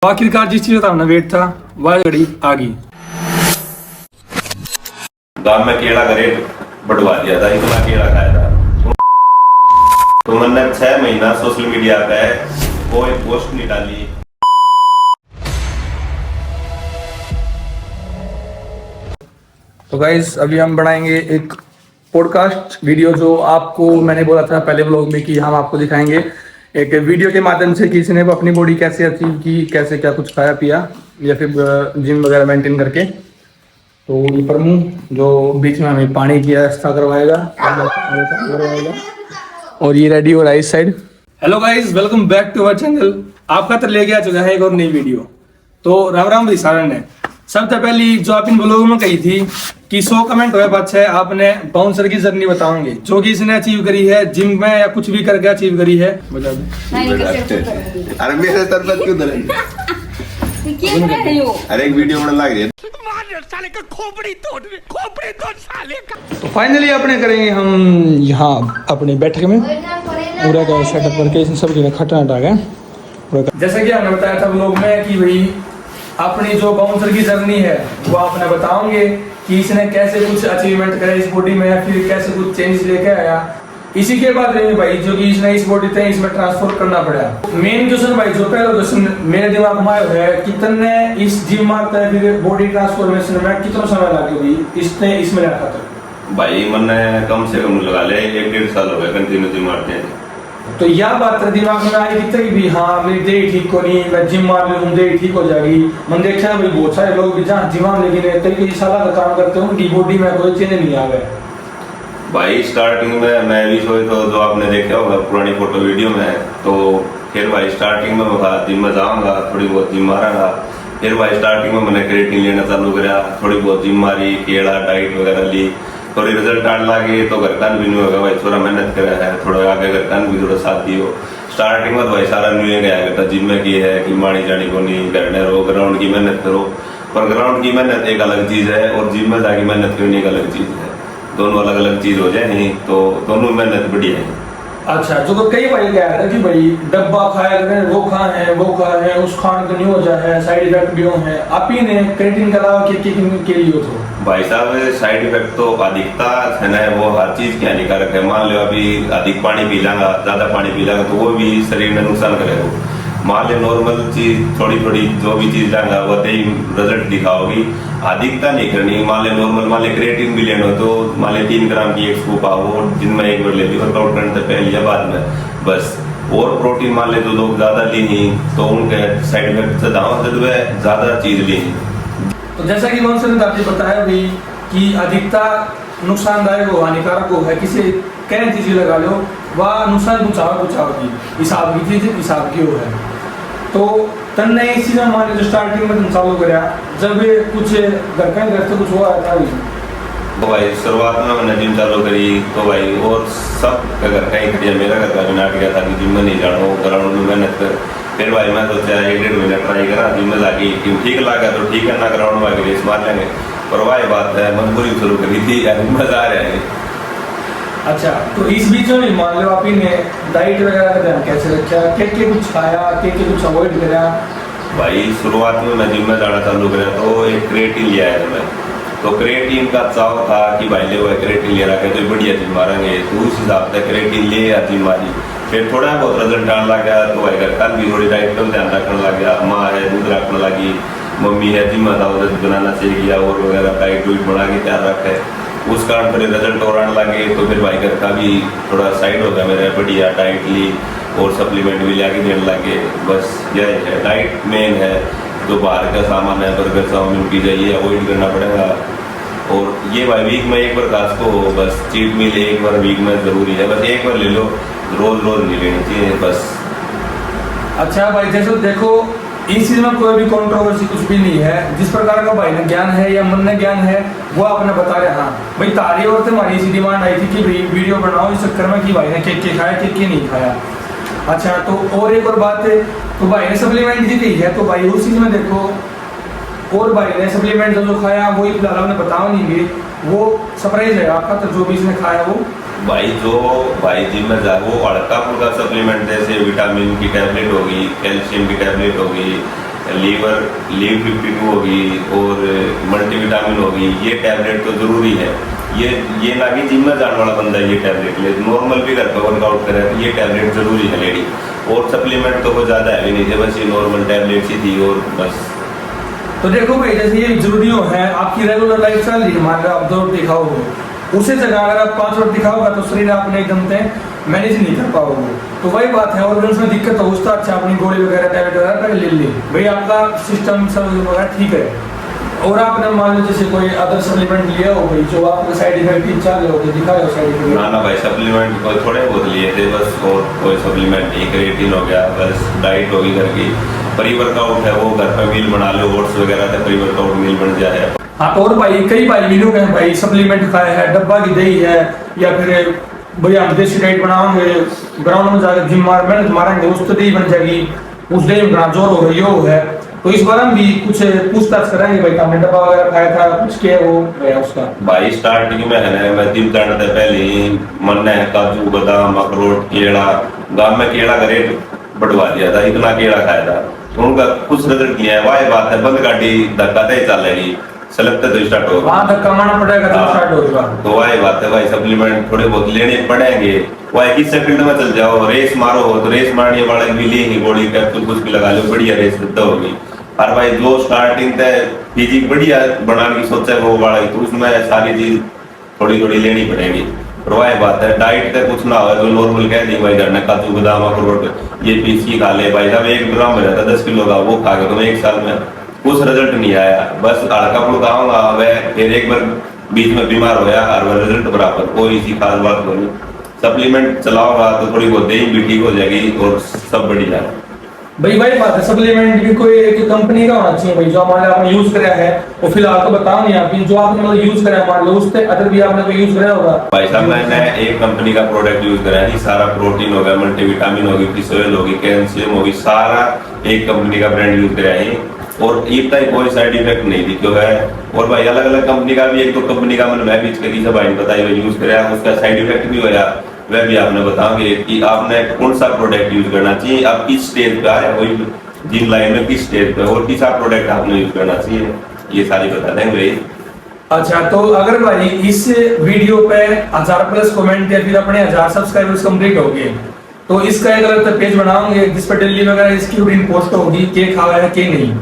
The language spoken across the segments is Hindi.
तो आखिरकार जिस चीज का वेट था वह घड़ी आ गई। गांव में केला का रेट बढ़वा दिया था, इतना केला खाया था। तो मैंने 6 महीना सोशल मीडिया पे कोई पोस्ट नहीं डाली। तो गाइस अभी हम बनाएंगे एक पॉडकास्ट वीडियो जो आपको मैंने बोला था पहले व्लॉग में कि हम आपको दिखाएंगे एक वीडियो के माध्यम से किसी ने अपनी बॉडी कैसे अचीव की, कैसे क्या कुछ खाया पिया या फिर जिम वगैरह मेंटेन करके। तो प्रमुख जो बीच में हमें पानी की व्यवस्था करवाएगा और ये रेडी हो रहा है इस side. Hello guys, welcome back to our channel. आपका तो ले गया चुका है एक और नई वीडियो। तो राम राम सारण है। सबसे पहली जो आप इन ब्लॉग में कही थी कि 100 कमेंट हुए बात है, आपने बाउंसर की जर्नी बताओगे जो कि इसने अचीव करी है जिम में या कुछ भी करके अचीव करी है। बता दो। अरे मेरे सर पर क्यों धरे? अरे एक वीडियो बना लग रही है। साले का खोपड़ी तोड़ साले का। तो फाइनली अपने करेंगे हम यहाँ अपने बैठक में पूरा का सेटअप करके इसमें सब चीजें खटना हटा गया। जैसा कि हमने बताया था ब्लॉग में कि भाई अपनी जो बाउंसर की जर्नी है वो आपने बताओगे कि इसने कैसे कुछ अचीवमेंट करे इस बॉडी में, फिर कैसे कुछ चेंजेस लेके आया। इसी के बाद रहेंगे भाई जो कि इसने इस बॉडी थे इसमें ट्रांसफर करना पड़ा। मेन क्वेश्चन भाई जो पहला क्वेश्चन मेरे दिमाग में आया है कितने इस जिम मारता है फिर बॉडी ट्रांसफॉर्मेशन में कितना समय लगे भाई इसने इसमें रखा था? भाई मैंने कम से कम लगा ले 1-1.5 साल हो गए कंटिन्यू जिम मारते हैं। तो यह बात दिमाग में आई थी कि भी हाँ मेरी देह ठीक को नहीं, मैं जिम मार लूँ देह ठीक हो जाएगी। मैंने देखा भाई बहुत सारे लोग भी जहाँ जिम लेकिन तरीके साला का काम करते हैं उनकी बॉडी में कोई चेंज नहीं आ गया। भाई स्टार्टिंग में मैं भी सोई तो जो आपने देखा होगा पुरानी फोटो वीडियो में, तो फिर भाई स्टार्टिंग में मैं जिम में जाऊंगा, थोड़ी बहुत जिम मारूंगा। फिर भाई स्टार्टिंग में मैंने क्रिएटिन लेना चालू करा, थोड़ी बहुत जिम मारी, केला डाइट वगैरह ली, थोड़ी रिजल्ट आने लगे तो घर का भी नहीं होगा भाई थोड़ा मेहनत करा है, थोड़ा आगे घर का भी थोड़ा साथ दियो। स्टार्टिंग में तो भाई सारा न्यू गया करता जिम में की है कि मानी जानी को नहीं करने रहो, ग्राउंड की मेहनत करो। पर ग्राउंड की मेहनत एक अलग चीज है और जिम में जाके मेहनत करनी एक अलग चीज है, दोनों अलग अलग चीज हो जाए नहीं तो दोनों मेहनत बढ़िया है। अच्छा, जो तो कई भाई कह रहे हैं कि भाई डब्बा खाया करें, वो खाए हैं उस खान तो नहीं हो जाए, साइड इफेक्ट भी हो है। आप ही ने क्रिएटिन के अलावा के लिए हो तो भाई साहब साइड इफेक्ट तो अधिकता है ना, वो हर चीज की हानिकारक है। मान लो अभी अधिक पानी पी लांगा, ज्यादा पानी पी लांगा तो वो भी शरीर में नुकसान करेगा। मान लो नॉर्मल चीज थोड़ी थोड़ी जो भी चीज लांगा वो ही रिजल्ट दिखाओगी, अधिकता नहीं करनी। मान लो नॉर्मल मान लो क्रिएटिन भी लेना तो मान लो 3 ग्राम की एक स्कूप आओ दिन में एक बार ले ली, वर्कआउट करने से पहले या बाद में बस। और प्रोटीन मान ले जो लोग ज्यादा ली तो उनके साइड इफेक्ट से ज्यादा चीज ली। तो जैसा कि वंश ने आपने बताया भी कि अधिकता नुकसानदायक हो हानिकारक हो है, किसी कई चीजें लगा लो वह नुकसान कुछ की हिसाब की चीज हिसाब की हो है। तो तन ने इस चीज में मान लो स्टार्टिंग में तुम चालू कराया जब कुछ घर का घर से कुछ हुआ था तो भाई शुरुआत में मैंने जिम चालू करी तो भाई और सब घर का ही खड़िया, मेरा घर का भी नाट गया था कि जिम में नहीं जाना, ग्राउंड में मेहनत कर। फिर भाई मैं सोचा 1-1.5 महीना ट्राई करा जिम में जाके, ठीक लगा तो ठीक है ना, ग्राउंड में रेस मार लेंगे। पर वही बात है मजबूरी शुरू करी थी यार, मजा आ रहा है। अच्छा, तो इस बीच में मान लो आप ही ने डाइट वगैरह का ध्यान कैसे रखा, के कुछ खाया के कुछ अवॉइड करा? भाई शुरुआत में मैं जिम में जाना चालू करा तो एक क्रिएटिन लिया है मैं, तो क्रिएटिन का चाव था कि भाई ले वो क्रिएटिन ले रखा है तो बढ़िया जिम मारेंगे, तो उस हिसाब से क्रिएटिन ले या जिम मारी। फिर थोड़ा बहुत रिजल्ट आने लग गया तो भाई घर का भी थोड़ी डाइट का ध्यान रखने लग गया। माँ है दूध रखने लगी, मम्मी है जिम में बनाना सीख गया और वगैरह डाइट वाइट बना के तैयार रखा है। उस कारण फिर रिजल्ट और आने लगे तो फिर भाई घर का भी थोड़ा साइड हो गया मेरा, बढ़िया डाइट ली और सप्लीमेंट भी ले देने लगे। बस यही है, डाइट मेन है। जो बाहर का सामान है बर्गर चाउमीन पिज़्ज़ा ये अवॉइड करना पड़ेगा। और ये भाई वीक में एक बार खास को बस चीट मील एक बार वीक में जरूरी है, बस एक बार ले लो, रोज रोज नहीं लेनी चाहिए बस। अच्छा भाई, जैसे देखो इस चीज में कोई भी कंट्रोवर्सी कुछ भी नहीं है, जिस प्रकार का भाई ने ज्ञान है या मन ने ज्ञान है वो आपने बता रहे। हाँ भाई, तारी और से हमारी ऐसी डिमांड आई थी कि भाई वीडियो बनाओ इस चक्कर में कि भाई ने के खाया के नहीं खाया। अच्छा, तो और एक और बात है, तो भाई ने सप्लीमेंट दी गई है तो भाई उस चीज में देखो, और भाई ने सप्लीमेंट जो खाया वही फिलहाल आपने बताओ नहीं, वो सरप्राइज है आपका। तो जो भी इसने खाया वो भाई जिम में जा वो हल्का फुल्का सप्लीमेंट जैसे विटामिन की टैबलेट होगी, कैल्शियम की टैबलेट होगी लीवर लीव 52 होगी और मल्टीविटामिन होगी, ये टैबलेट तो जरूरी है। ये ना कि जिम में जाने वाला बंदा ये टैबलेट ले, नॉर्मल भी घर पर वर्कआउट करे तो ये टैबलेट जरूरी है लेडी। और सप्लीमेंट तो कोई ज़्यादा है भी नहीं थे, बस ये नॉर्मल टैबलेट ही थी और बस। तो देखो भाई, जैसे ये जरूरी है आपकी रेगुलर लाइफ स्टाइल ही, मान लो आप 2 रोटी खाओगे, उसी जगह अगर आप 5 रोटी खाओगे तो शरीर आपने एकदम से मैनेज नहीं कर पाओगे। तो वही बात है, और उसमें दिक्कत हो उसका अच्छा अपनी गोली वगैरह टैबलेट वगैरह पहले ले ली भाई, आपका सिस्टम सब वगैरह ठीक है। और आपने मान लो जैसे कोई अदर सप्लीमेंट लिया हो भाई जो आपको साइड इफेक्ट चल रहे हो तो दिखाए हो साइड इफेक्ट? ना भाई, सप्लीमेंट कोई थोड़े बहुत लिए थे बस, और कोई सप्लीमेंट नहीं। क्रिएटिन हो गया, बस डाइट होगी घर की। प्री वर्कआउट है वो घर पे मील बना लो, ओट्स वगैरह से प्री वर्कआउट मील बन जाए। हाँ, और भाई कई भाई मीलों के भाई सप्लीमेंट खाए है, डब्बा की दही है, या फिर भैया हम देसी डाइट बनाओगे, ग्राउंड में जाकर जिम मेहनत मारेंगे उस तो दही बन जाएगी, उस दही में जोर हो रही है। तो इस बार हम भी कुछ पूछताछ करेंगे भाई, हमने डब्बा वगैरह खाया था, कुछ क्या वो गया उसका? भाई स्टार्टिंग में है ना, मैं दिन चढ़ने से पहले ही मन है काजू बादाम अखरोट केला, गांव में केला का रेट बढ़वा दिया था, इतना केला खाया था, उनका कुछ रिजल्ट किया है। वही बात है, बंद गाड़ी धक्का दे चलेगी, सलगते तो स्टार्ट होगा, वहाँ धक्का मारना पड़ेगा तो स्टार्ट होगा। तो वही बात है भाई, सप्लीमेंट थोड़े बहुत लेने पड़ेंगे। वही किस सेकंड में चल जाओ, रेस मारो हो तो रेस मारने वाले भी लेंगे, बॉडी कैप्सूल कुछ भी लगा लो, बढ़िया रेस होगी। और भाई जो स्टार्टिंग से फिजिक बढ़िया बनाने की सोचा है वो वाला, तो उसमें सारी चीज थोड़ी थोड़ी लेनी पड़ेगी। और वही बात है, डाइट से कुछ ना हो जो नॉर्मल कह दी भाई घर में काजू बादाम अखरोट ये पीस की खा ले भाई, साहब 1 ग्राम में रहता 10 किलो का, वो खा के तुम्हें 1 साल में कुछ रिजल्ट नहीं आया, बस हल्का फुल्का आऊंगा वह, फिर एक बार बीच में बीमार होया और वह रिजल्ट बराबर, कोई इसी खास बात नहीं। सप्लीमेंट चलाओगा तो थोड़ी बहुत देही भी ठीक हो जाएगी और सब बढ़िया है भाई। भाई बात है, सप्लीमेंट भी कोई एक कंपनी का होना चाहिए भाई, जो हमारे आपने यूज करा है वो फिलहाल तो बताओ नहीं आप, जो आपने मतलब यूज करा है मान लो उससे अदर भी आपने कोई यूज करा होगा? भाई साहब मैंने एक कंपनी का प्रोडक्ट यूज करा है, सारा प्रोटीन हो गया, मल्टीविटामिन होगी, फिश ऑयल होगी, कैल्शियम होगी, सारा एक कंपनी का ब्रांड यूज करा है और इतना ही कोई साइड इफेक्ट नहीं दिखो है। और भाई अलग अलग कंपनी का भी, एक दो कंपनी का मैं भी करी सब भाई बताइए यूज करा, उसका साइड इफेक्ट भी होया, वह भी आपने बताओगे कि आपने कौन सा प्रोडक्ट यूज करना चाहिए, आप किस स्टेज पे आए वही जिम लाइन में किस स्टेज पे, और किस प्रोडक्ट आपने यूज करना चाहिए, ये सारी बता देंगे भाई। अच्छा, तो अगर भाई इस वीडियो पे 1000+ कमेंट या फिर अपने 1000 सब्सक्राइबर्स कंप्लीट हो गए तो इसका एक अलग पेज बनाओगे जिस पर डेली वगैरह इसकी रूटीन पोस्ट होगी, के खावा है के नहीं।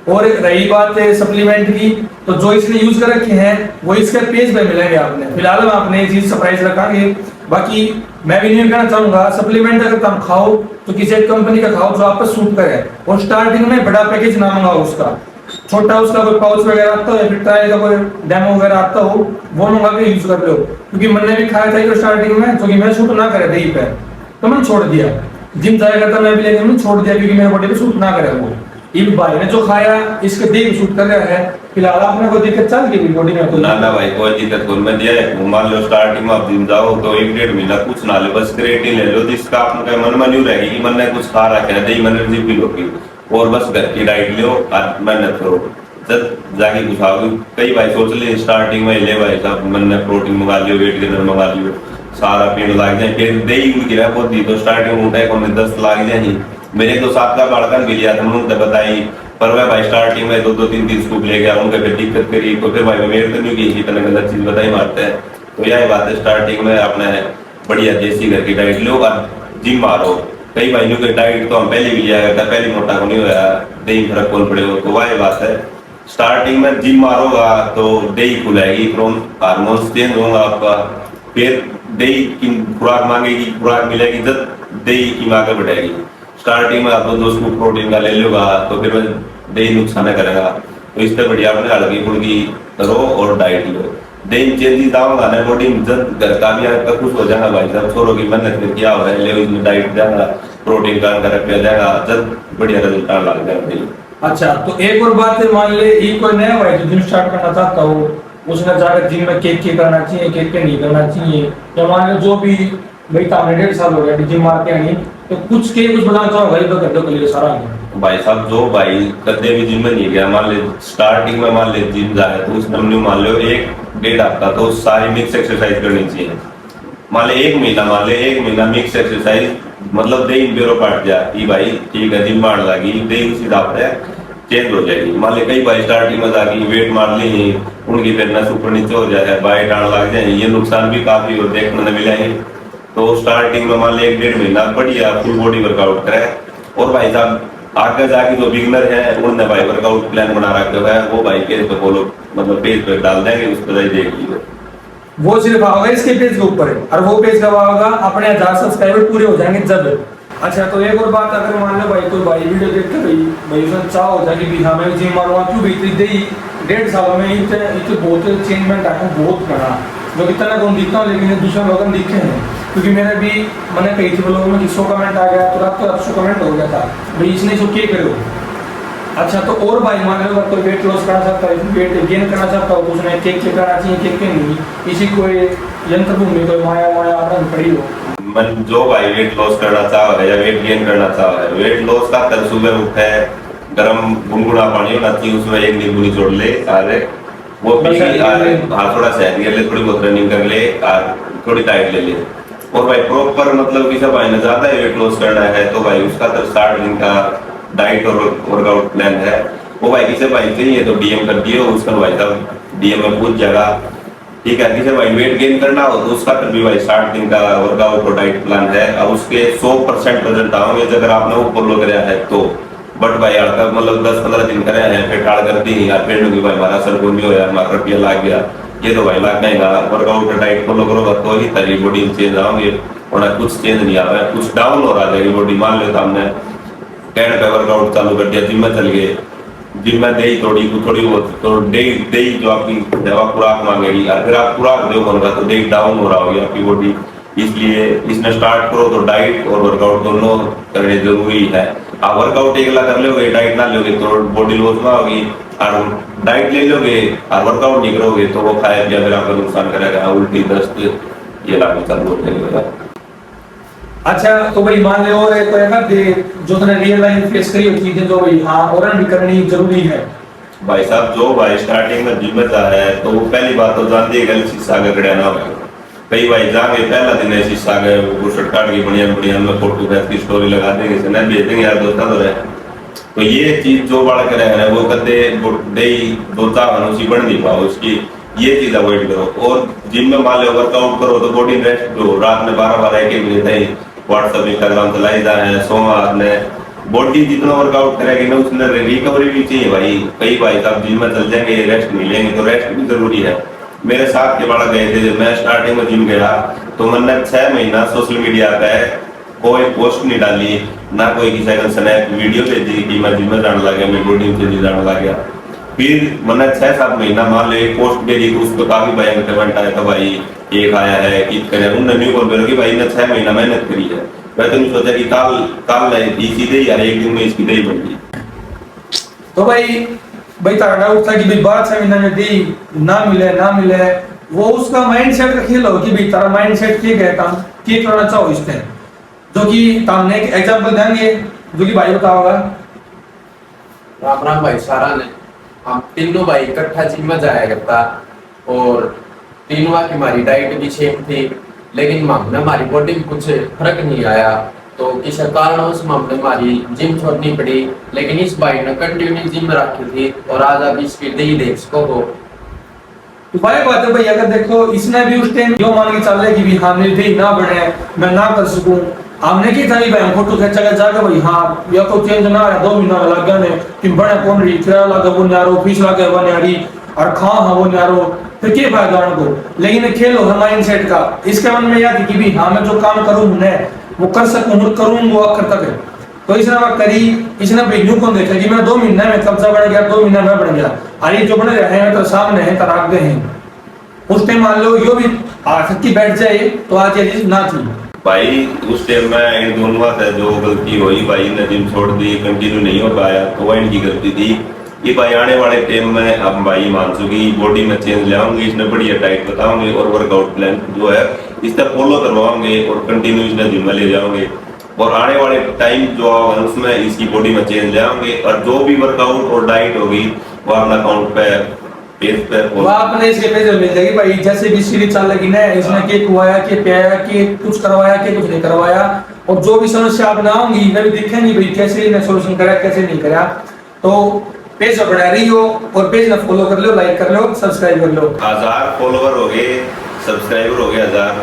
और रही बात सप्लीमेंट की, तो जो इसने यूज कर रखे हैं वो इसके पेज पे मिलेंगे आपने। फिलहाल हम आपने ये चीज सरप्राइज रखेंगे। बाकी मैं भी नहीं कहना चाहूंगा, सप्लीमेंट अगर तुम खाओ तो किसी एक कंपनी का खाओ जो आप पर सूट करे, और स्टार्टिंग में बड़ा पैकेज ना मंगाओ उसका, छोटा उसका कोई पाउच वगैरह आता हो या फिर ट्रायल का कोई डेमो वगैरह आता हो वो मंगा के यूज कर लो। क्योंकि मैंने भी खाया था स्टार्टिंग में, जो कि मैं सूट ना करे दही पे, तो मैंने छोड़ दिया। जिम जाया करता मैं भी, लेकिन मैंने छोड़ दिया क्योंकि मेरे बॉडी पे सूट ना करे वो। इब भाई ने जो खाया इसके देह सूट कर रहा है। फिलहाल आपने कोई दिक्कत चल गई बॉडी में? तो ना भाई कोई दिक्कत कोई, मैं दिया मान लो स्टार्टिंग में आप जिम जाओ तो 1-1.5 महीना कुछ ना ले, बस क्रिएटिन ले लो जिसका आपके मन में न्यू रहेगी कि मैंने कुछ खा रखा है, दही एनर्जी फील होगी, और बस घर की डाइट लो और मेहनत करो, जब जाके कुछ आओगे। कई भाई सोच ले स्टार्टिंग में ले भाई साहब मैंने प्रोटीन मंगा लियो, वेट गेनर मंगा लियो, सारा पेड़ लाग जाए, फिर दही उनकी रह बहुत दी तो स्टार्टिंग में उठे को 10 लाग जाए। मेरे तो 7 का बाड़कन भी लिया था, मैंने बताई, पर वह भाई स्टार्टिंग में 2-3 स्कूप ले गया, उनके फिर दिक्कत करी, तो फिर भाई मेरे तो नहीं की इतना गलत चीज बताई मारते हैं। तो यही बात है, स्टार्टिंग में आपने बढ़िया देसी घर की डाइट लो और जिम मारो। कई भाइयों की डाइट तो हम पहले भी लिया करता, पहले मोटा को नहीं होया, दही फर्क कौन पड़े हो, तो वही बात है स्टार्टिंग में जिम मारोगा तो दही खुलाएगी, हार्मोन्स चेंज होगा आपका, फिर दही की खुराक मांगेगी, खुराक मिलेगी जब दही की मांग बढ़ेगी। स्टार्टिंग में आप 2 स्कूप प्रोटीन का ले लोगा तो फिर दही नुकसान करेगा, तो इससे बढ़िया अपने हल्की फुल्की करो और डाइट लो। दही चेंजेस आऊंगा ना बॉडी में, जब घर का भी आपका खुश हो जाएगा भाई साहब, छोरों की मेहनत में क्या हो है, ले इसमें डाइट जाएगा, प्रोटीन का अंदर रख जाएगा, जब बढ़िया रिजल्ट लग जाएगा। अच्छा, तो एक और बात है, मान ले ये कोई नया भाई जो जिम स्टार्ट करना चाहता हो, उसने जाकर जिम में केक करना चाहिए, केक नहीं करना चाहिए, या मान लो जो भी भाई सामने 1.5 साल हो गया जिम मारते हैं, तो कुछ बताना चाहो भाई तो कर दो के लिए सारा। भाई साहब जो भाई कदे भी जिम में नहीं गया, मान ले स्टार्टिंग में मान ले जिम जाए तो उसने मान लो 1-1.5 हफ्ता तो सारी मिक्स एक्सरसाइज करनी चाहिए। मान ले 1 महीना मिक्स एक्सरसाइज, मतलब दही बेरो पाट जा कि भाई ठीक है जिम मार लगी दही उसी हिसाब से चेंज हो जाएगी। मान ली कई बार स्टार्टिंग में जाके वेट मार ली उनकी फिर नस ऊपर नीचे हो जाए, बाइट आने लग जाए, ये नुकसान भी काफी और देखने मिला है। तो स्टार्टिंग में मान ली 1-1.5 महीना बढ़िया फुल बॉडी वर्कआउट करे। और भाई साहब आगे जाके जो बिगनर है उनने भाई वर्कआउट प्लान बना रखा है, वो भाई पेज पे फॉलो मतलब पेज पे डाल देंगे, उस पर देख लीजिए। वो सिर्फ आओगे इसके पेज के ऊपर है, और वो पेज कब होगा अपने 1000 सब्सक्राइबर पूरे हो जाएंगे जब। अच्छा तो एक और बात, अगर मान लो भाई कोई भाई वीडियो देख के भाई उसमें चाह हो जाए कि भी हाँ मैं जिम मारूंगा, क्यों भी 1.5 सालों में इतने बहुत चेंजमेंट आया बहुत बड़ा, जो कितना कौन दिखता हूँ लेकिन दूसरे लोग दिखे हैं। क्योंकि मेरे भी मैंने कही थी लोगों में 100 कमेंट आ गया, तो रात को 100 कमेंट हो गया था भाई इसने जो क्या करो। अच्छा तो और भाई मान लो अगर कोई वेट लॉस करना चाहता है, वेट गेन करना चाहता हो, तो उसने केक के करना चाहिए, केक के नहीं, इसी कोई यंत्र भूमि कोई माया आपने पड़ी हो। मन जो भाई वेट लॉस करना चाह रहा है या वेट गेन करना चाह रहा है, वेट लॉस का कर सुबह उठे गर्म गुनगुना पानी होना चाहिए, उसमें 1 नींबू निचोड़ ले सारे वो पी के, हाँ थोड़ा सहन कर ले, थोड़ी बहुत रनिंग कर ले और थोड़ी डाइट ले ले। और भाई प्रॉपर मतलब किसी भाई ने ज्यादा वेट लॉस करना है तो भाई उसका तो 60 दिन का डाइट और वर्कआउट प्लान है। वो भाई किसी भाई चाहिए तो डीएम कर दिए, उसका भाई साहब डीएम में पूछ जाएगा, ठीक है। किसी भाई वेट गेन करना हो तो उसका फिर भी भाई 60 दिन का वर्कआउट और डाइट प्लान है। अब उसके 100% रिजल्ट आओगे अगर आपने वो फॉलो कराया है तो। बट भाई हड़का मतलब 10-15 दिन करे हैं फिर टाड़ कर दी यार, फिर भी भाई हमारा सर बोल हो यार हमारा रुपया लाग गया, ये तो भाई लाग नहीं। वर्कआउट और डाइट फॉलो करोगा तो ही तारी बॉडी चेंज आओगे, और कुछ चेंज नहीं आ रहा है, कुछ डाउन हो रहा है बॉडी। मान लो हमने 10 पे वर्कआउट चालू कर दिया, जिम में चल गए, जिम में दे थोड़ी बहुत तो डे जो आपकी दवा खुराक मांगेगी, अगर आप खुराक दो होगा तो डे डाउन हो रहा होगी आपकी बॉडी। इसलिए इसमें स्टार्ट करो तो डाइट और वर्कआउट दोनों करने जरूरी है। आप वर्कआउट एकला कर लोगे डाइट ना लोगे तो बॉडी लॉस में होगी, और डाइट ले लोगे और वर्कआउट नहीं करोगे तो वो खाया पिया फिर आपका नुकसान करेगा, उल्टी दस्त ये लागू चालू हो जाएगा। अच्छा तो भाई मान लो और कोई अगर जो तुमने रियल लाइफ फेस करी होती है जो भाई हाँ और भी करनी जरूरी है। भाई साहब जो भाई स्टार्टिंग में जिम में जा है तो वो पहली बात तो जानती है गलत शीशा का गड़ा ना हो। कई भाई जाके पहला दिन है शीशा गए वो शर्ट काट के बढ़िया में फोटो खींच की स्टोरी लगा देंगे से नहीं भेज देंगे यार दोस्तों तो रहे। तो ये चीज जो बड़ा करे है वो कदे डे दो चार उसी बढ़ नहीं पाओ, उसकी ये चीज अवॉइड करो। और जिम में मान लो वर्कआउट करो तो बॉडी रेस्ट दो, रात में 12-1 बजे तक व्हाट्सएप इंस्टाग्राम चलाई जा रहे हैं, सोमा आपने बॉडी जितना वर्कआउट करेगी ना उसमें रिकवरी भी चाहिए भाई। कई भाई साहब जिम में चल जाएंगे रेस्ट नहीं लेंगे तो रेस्ट भी जरूरी है। मेरे साथ के बड़ा गए थे, मैं स्टार्टिंग में जिम गया तो मैंने 6 महीना सोशल मीडिया पे कोई पोस्ट नहीं डाली, ना कोई किसी का स्नैप वीडियो भेजी कि मैं जिम में जाने लगा, मैं बॉडी में जाने लगा। फिर मैंने 6-7 महीना मान लो एक पोस्ट भेजी तो उस पर काफी भयंकर कमेंट आया था, भाई एक आया है ईद करे उन्होंने नहीं बोल रहे कि भाई ने 6 महीना मेहनत करी है। मैं तो नहीं सोचा कि काल सीधे यार एक दिन में इसकी दही बन गई। तो भाई तारा डाउट था कि भाई 12-6 महीना में दी ना मिले वो उसका माइंड सेट का खेल हो कि भाई तारा माइंड सेट किए गए काम क्या करना चाहो इस टाइम, जो कि तामने एक एग्जांपल देंगे जो कि भाई बताओगा। राम भाई सारा ने हम तीनों भाई इकट्ठा जिम में जाया करता और तीनों की हमारी डाइट भी सेम थी, लेकिन हमने हमारी बॉडी में कुछ फर्क नहीं आया तो किस कारणवश हमने हमारी जिम छोड़नी पड़ी। लेकिन इस भाई ने कंटिन्यू जिम रखी थी और आज आप इसकी दही देख सको हो। तो भाई बात है भाई अगर देखो इसने भी उस टाइम जो मान के चल रहे कि भी हाँ मेरी दही ना बढ़े मैं ना कर सकूं, हमने की था भाई हम फोटो खींचा के जाके भाई हाँ या तो चेंज ना है 2 महीना लग गया ने कि बड़े कौन रही किराया लगा वो न्यारो फीस लगे वो न्यारी और खा हाँ वो न्यारो फिर क्या फायदा उनको। लेकिन खेलो है माइंड सेट का, इसके मन में याद कि भी हाँ मैं जो काम करूँ मैं वो कर सकूँ करूँगा आखिर तक। तो इसने वह करी, इसने भाई न्यू कौन देखा कि मैं 2 महीने में कब्जा बढ़ गया 2 महीने में बढ़ गया, अरे जो बने रहे हैं तो सामने है तराक गए हैं। उस टाइम मान लो यो भी आसक्ति बैठ जाए तो आज ये चीज ना थी भाई। उस टाइम में इन दोनों बात है जो गलती हुई भाई ने जिम छोड़ दी कंटिन्यू नहीं हो पाया तो वह इनकी गलती थी। ये भाई आने वाले टाइम में अब भाई मान चुकी बॉडी में चेंज ले आऊंगी, इसने बढ़िया डाइट बताऊंगे और वर्कआउट प्लान जो है इससे फॉलो करवाओगे और कंटिन्यू इसने जिम में ले जाओगे और आने वाले टाइम जो होगा उसमें इसकी बॉडी में चेंज ले आऊंगे और जो भी वर्कआउट और डाइट होगी वो अपना अकाउंट पे पेज पे वो आपने इसके पेज में मिल जाएगी भाई। जैसे भी सीरीज चल लगी ना इसने के खुआया के पियाया के कुछ करवाया के कुछ नहीं करवाया और जो भी समस्या आप ना होंगी मैं भी देखेंगी भाई कैसे इन्हें सोल्यूशन करा कैसे नहीं करा। तो पेज पर बना रही हो और पेज ना फॉलो कर लो, लाइक कर लो, सब्सक्राइब कर लो। 1000 फॉलोवर हो गए, सब्सक्राइबर हो गए 1000,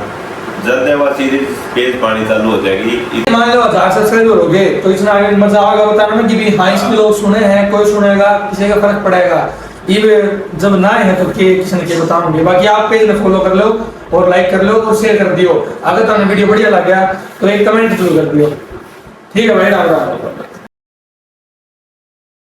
जल्द वो सीरीज पेज पानी चालू हो जाएगी। मान लो 1000 सब्सक्राइबर हो गए तो इसमें आगे मजा आएगा बताना में कि भी हाँ इसमें लोग सुने हैं, कोई सुनेगा, किसी का फर्क पड़ेगा। ये जब ना है तो किसी ने के बताऊंगे। बाकी आप पेज में फॉलो कर लो और लाइक कर लो और शेयर कर दियो। अगर तुम्हें वीडियो बढ़िया लगा तो एक कमेंट जरूर कर दियो। ठीक है भाई, राम राम।